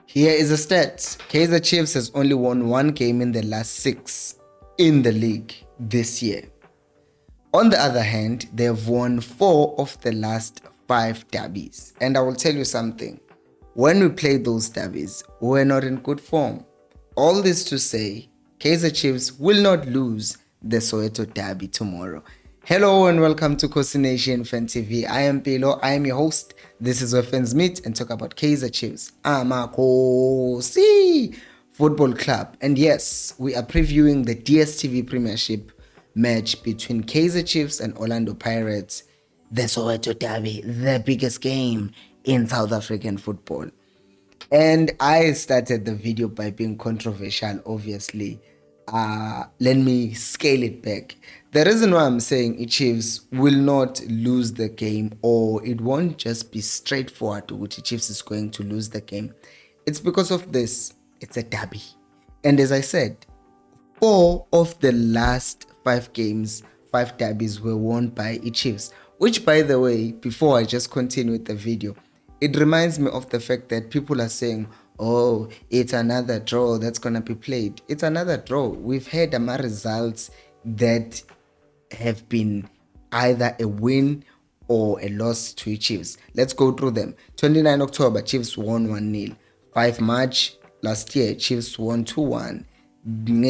Here is a stat. Kaizer Chiefs has only won one game in the last 6 in the league this year. On the other hand, they have won 4 of the last 5 derbies. And I will tell you something. When we played those derbies, we were not in good form. All this to say, Kaizer Chiefs will not lose the Soweto Derby tomorrow. Hello and welcome to Khosi Nation Fan TV. I am Pilo. I am your host. This is where fans meet and talk about Kaizer Chiefs. I'm a Khosi Football Club. And yes, we are previewing the Dstv Premiership match between Kaizer Chiefs and Orlando Pirates. The Soweto Derby, the biggest game in South African football. And I started the video by being controversial, obviously. Let me scale it back. The reason why I'm saying Chiefs will not lose the game, or it won't just be straightforward which Chiefs is going to lose the game, it's because of this. It's a derby. And as I said, 4 of the last 5 games, 5 derbies were won by Chiefs. Which, by the way, before I just continue with the video, it reminds me of the fact that people are saying, oh, it's another draw that's going to be played. It's another draw. We've had results that have been either a win or a loss to Chiefs. Let's go through them. 29 October, Chiefs won 1-0. 5 March last year, Chiefs won 2-1.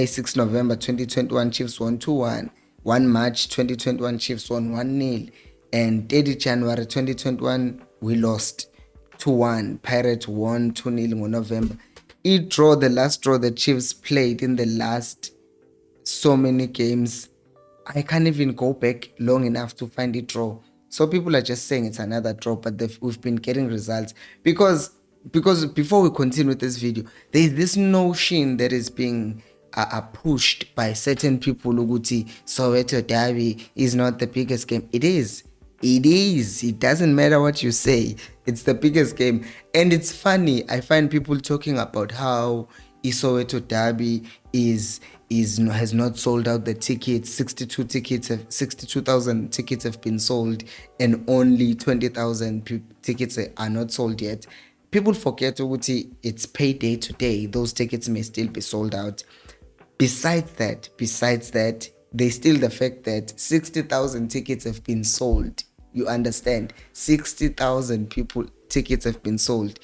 6 November 2021, Chiefs won 2-1. 1 March 2021, Chiefs won 1-0. And 30 January 2021, we lost 2-1. Pirates won 2-0 in November. The last draw the Chiefs played in the last so many games. I can't even go back long enough to find a draw. So people are just saying it's another draw, but we've been getting results. Because before we continue with this video, there is this notion that is being pushed by certain people. Uguti Soweto Derby is not the biggest game. It is. It is. It doesn't matter what you say. It's the biggest game. And it's funny. I find people talking about how Soweto Derby has not sold out the tickets. 62,000 tickets have been sold, and only 20,000 tickets are not sold yet. People forget it's payday today. Those tickets may still be sold out. Besides that, there's still the fact that 60,000 tickets have been sold. You understand? 60,000 tickets have been sold.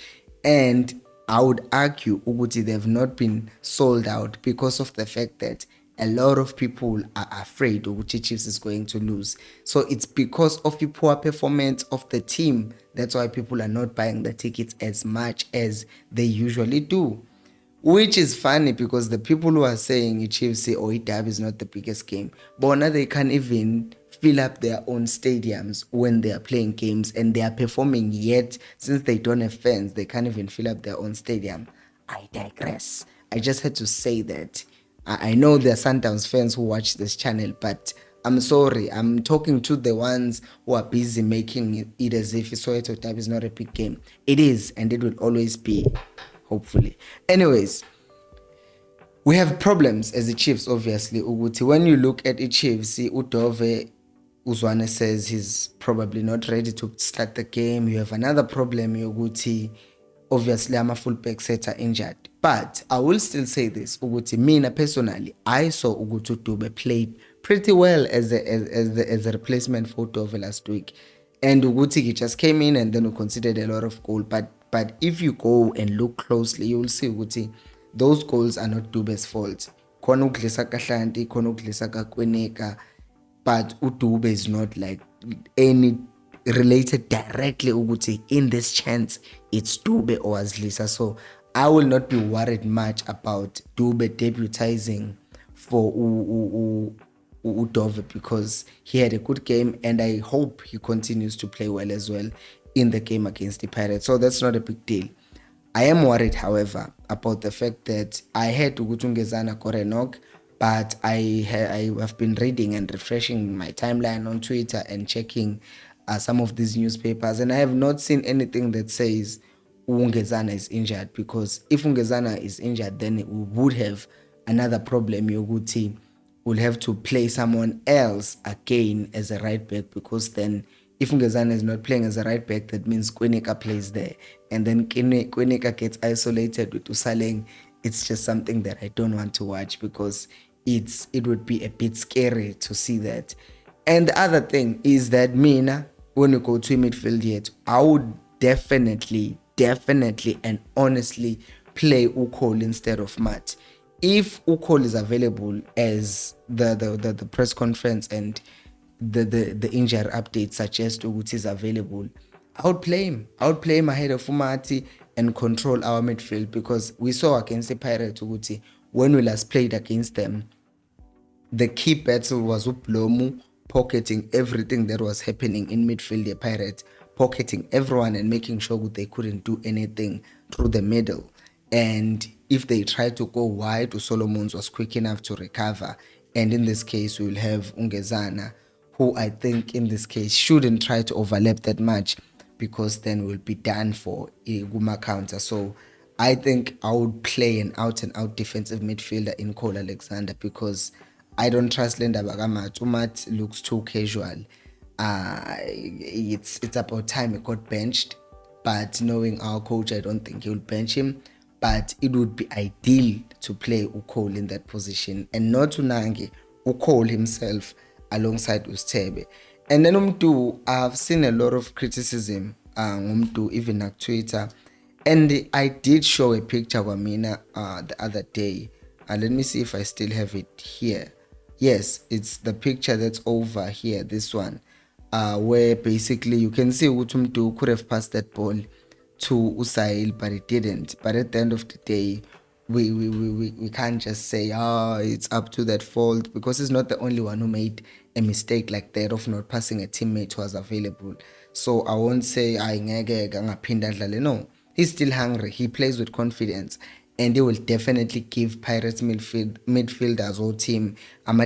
And I would argue they have not been sold out because of the fact that a lot of people are afraid Chiefs is going to lose. So it's because of the poor performance of the team. That's why people are not buying the tickets as much as they usually do. Which is funny because the people who are saying Chiefs say, oh, Derby is not the biggest game, but now they can't even fill up their own stadiums when they are playing games and they are performing, yet since they don't have fans, they can't even fill up their own stadium. I digress. I just had to say that. I know there are Sundowns fans who watch this channel, but I'm sorry. I'm talking to the ones who are busy making it as if Soweto Derby is not a big game. It is, and it will always be. Hopefully. Anyways, we have problems as the Chiefs, obviously. When you look at the Chiefs, Udove Uzwane says he's probably not ready to start the game. You have another problem, Yoguti. Obviously, I'm a fullback setter injured. But I will still say this, Mina personally, I saw Dube played pretty well as a replacement for Udove last week. And he just came in and then we considered a lot of goals. But if you go and look closely, you will see those goals are not Dube's fault. Khona ukudlisa kaHlanti, khona ukudlisa kaKweneka, but uDube is not like any related directly in this chance it's Dube or Azlisa. So I will not be worried much about Dube debutizing for Udove because he had a good game and I hope he continues to play well as well in the game against the Pirates. So that's not a big deal. I am worried, however, about the fact that I had Ungezana Korenok, but I have been reading and refreshing my timeline on Twitter and checking some of these newspapers, and I have not seen anything that says Ungezana is injured, because if Ungezana is injured, then we would have another problem. Yoguti will have to play someone else again as a right back, because then if Ungezana is not playing as a right back, that means Kweneka plays there. And then Kweneka gets isolated with Usaleng. It's just something that I don't want to watch because it would be a bit scary to see that. And the other thing is that Mina, when you go to midfield yet, I would definitely and honestly play Ukol instead of Matt. If Ukol is available as the press conference and the injury update suggest Uguti is available, I would play him. I would play him ahead of Fumati and control our midfield, because we saw against the Pirates Uguti, when we last played against them, the key battle was Uplomu pocketing everything that was happening in midfield, the Pirates pocketing everyone and making sure that they couldn't do anything through the middle. And if they tried to go wide, Solomons was quick enough to recover. And in this case, we will have Ungezana, who I think in this case shouldn't try to overlap that much, because then we'll be done for a Guma counter. So I think I would play an out-and-out defensive midfielder in Cole Alexander, because I don't trust Linda Bagama. Too much looks too casual. It's about time he got benched, but knowing our coach, I don't think he'll bench him. But it would be ideal to play Ukol in that position and not Unangi, Ukol himself alongside Ustebe. And then I've seen a lot of criticism even on Twitter, and I did show a picture of Amina the other day. Let me see if I still have it here. Yes, it's the picture that's over here, this one, where basically you can see Utumtu could have passed that ball to Usail, but it didn't. But at the end of the day, we can't just say, it's up to that fault, because he's not the only one who made a mistake like that of not passing a teammate who was available. So I won't say no, he's still hungry, he plays with confidence, and they will definitely give Pirates midfielders or team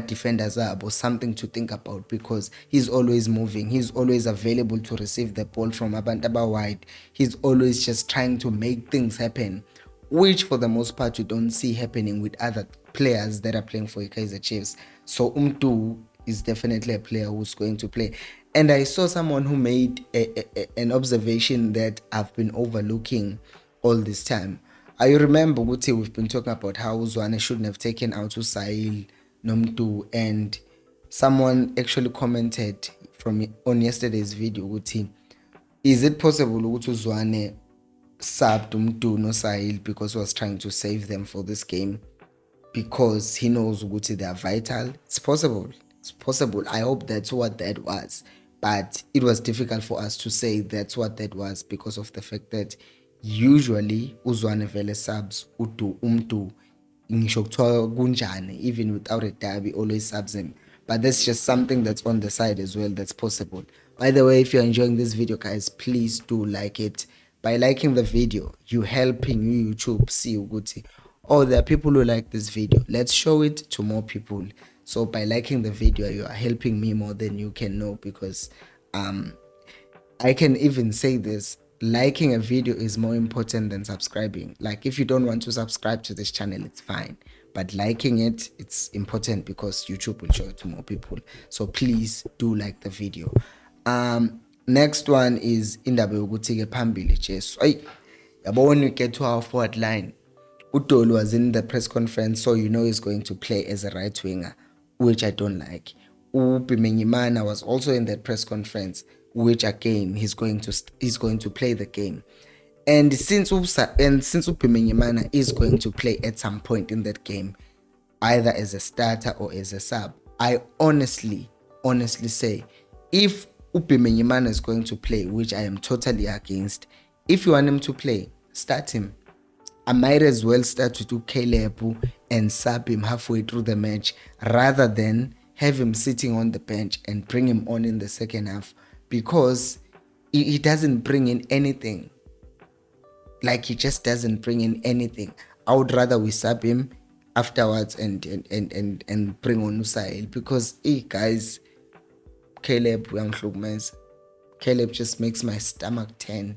defenders or something to think about, because he's always moving, he's always available to receive the ball from Abantaba wide, he's always just trying to make things happen, which for the most part you don't see happening with other players that are playing for Kaizer Chiefs. So is definitely a player who's going to play. And I saw someone who made an observation that I've been overlooking all this time. I remember we've been talking about how Zwane shouldn't have taken out Usail, Nomdu, and someone actually commented on yesterday's video, is it possible Zwane subbed Umdu no Sahil because he was trying to save them for this game, because he knows they are vital? It's possible. I hope that's what that was, but it was difficult for us to say that's what that was, because of the fact that usually Uzwane vele subs umdu ngisho kuthiwa kunjani, even without a derby always subs him. But that's just something that's on the side as well that's possible. By the way, if you're enjoying this video, guys, please do like it. By liking the video, you're helping YouTube see ukuthi, there are people who like this video, let's show it to more people. So by liking the video, you are helping me more than you can know, because I can even say this, liking a video is more important than subscribing. Like, if you don't want to subscribe to this channel, it's fine, but liking it's important, because YouTube will show it to more people. So please do like the video. Next one is indaba yokuthi ke phambili Jesu. When we get to our forward line, Utolu was in the press conference, so he's going to play as a right winger, which I don't like. Upimenyimana was also in that press conference, which again he's going to play the game. And since Upimenyimana is going to play at some point in that game, either as a starter or as a sub, I honestly say, if Upimenyimana is going to play, which I am totally against, if you want him to play, start him. I might as well start to do Caleb and sub him halfway through the match, rather than have him sitting on the bench and bring him on in the second half, because he doesn't bring in anything. Like, he just doesn't bring in anything. I would rather we sub him afterwards and bring on Usail, because guys, Caleb just makes my stomach turn.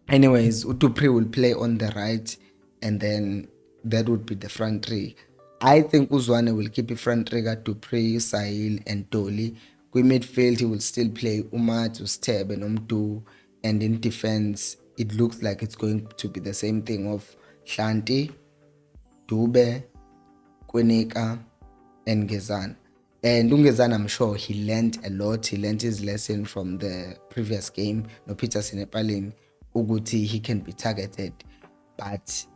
Anyways, Utupri will play on the right, and then that would be the front three. I think Uzwane will keep the front three, Dupri, Sahil, and Dolly, Midfield, he will still play Umat, Usteb, and Umdu. And in defense, it looks like it's going to be the same thing of Shanti, Dube, Kwenika, and Gezan. And Ungezan, I'm sure he learned a lot. He learned his lesson from the previous game. No Peter Sinepalin, Uguti, he can be targeted. But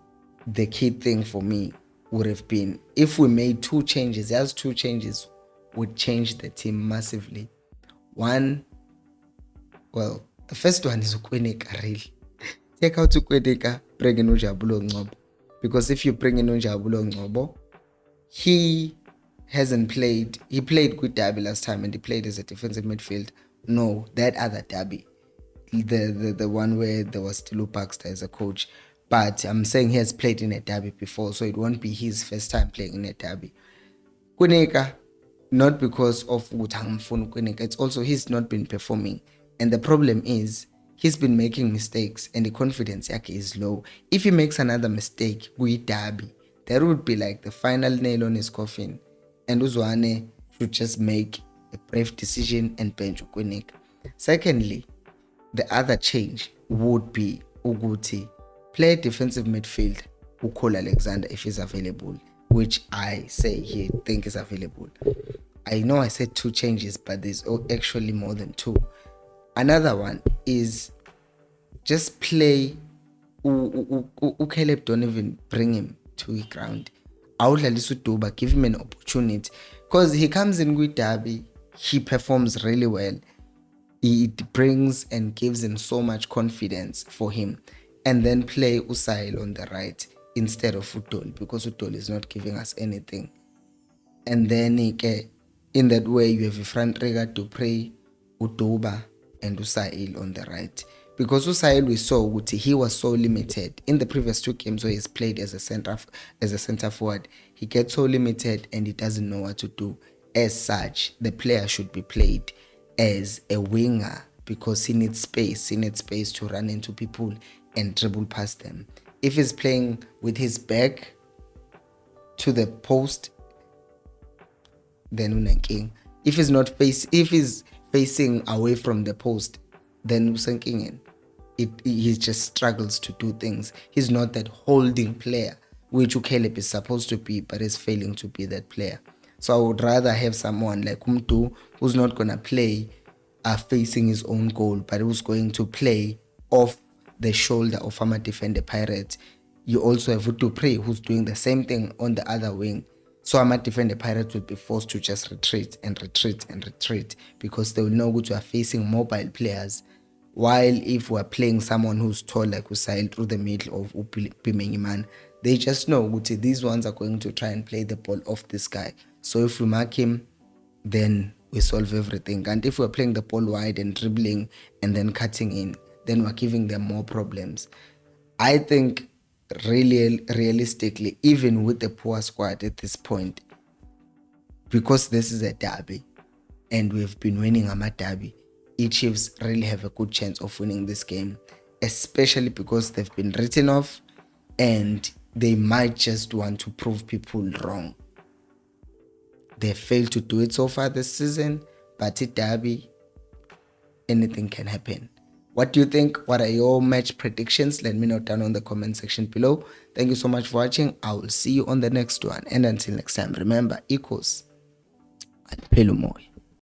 the key thing for me would have been if we made 2 changes. As 2 changes would change the team massively. One, well, the first one is Ukwenika, really. Take out Ukwenika, bring in Ujabulo Ngobo. Because if you bring in Ujabulo Ngobo, he hasn't played. He played good derby last time and he played as a defensive midfield. No, that other derby, the one where there was Tilu Baxter as a coach. But I'm saying he has played in a derby before, so it won't be his first time playing in a derby. Kwenika, not because of Utangfun Kwenika, it's also he's not been performing. And the problem is he's been making mistakes and the confidence yake is low. If he makes another mistake, derby, that would be like the final nail on his coffin. And Uzwane should just make a brave decision and bench Kwenika. Secondly, the other change would be Uguti. Play defensive midfield, Ukol Alexander if he's available, which I say he think is available. I know I said 2 changes, but there's actually more than 2. Another one is just play Caleb, don't even bring him to the ground. Duba, give him an opportunity. Because he comes in with derby, he performs really well. It brings and gives him so much confidence for him. And then play Usail on the right instead of Utol, because Utol is not giving us anything. And then in that way you have a front rigger to play Udoba and Usail on the right. Because Usail, we saw he was so limited in the previous 2 games where he's played as a center forward. He gets so limited and he doesn't know what to do. As such, the player should be played as a winger because he needs space. He needs space to run into people and dribble past them. If he's playing with his back to the post, then Unenking. If he's facing away from the post, then Usenkingen. He just struggles to do things. He's not that holding player, which Caleb is supposed to be, but is failing to be that player. So I would rather have someone like Umtu who's not gonna play facing his own goal, but who's going to play off the shoulder of Farmer Defender Pirates. You also have Utupre who's doing the same thing on the other wing. So Farmer Defender Pirates will be forced to just retreat because they will know that we are facing mobile players. While if we're playing someone who's tall like Usail through the middle of Pimengiman, they just know that these ones are going to try and play the ball off this guy. So if we mark him, then we solve everything. And if we're playing the ball wide and dribbling and then cutting in, then we're giving them more problems. I think really realistically, even with the poor squad at this point, because this is a derby and we've been winning a derby, Chiefs really have a good chance of winning this game, especially because they've been written off and they might just want to prove people wrong. They failed to do it so far this season, but at derby, anything can happen. What do you think? What are your match predictions? Let me know down on the comment section below. Thank you so much for watching. I will see you on the next one. And until next time, remember, equals and Pelumoy.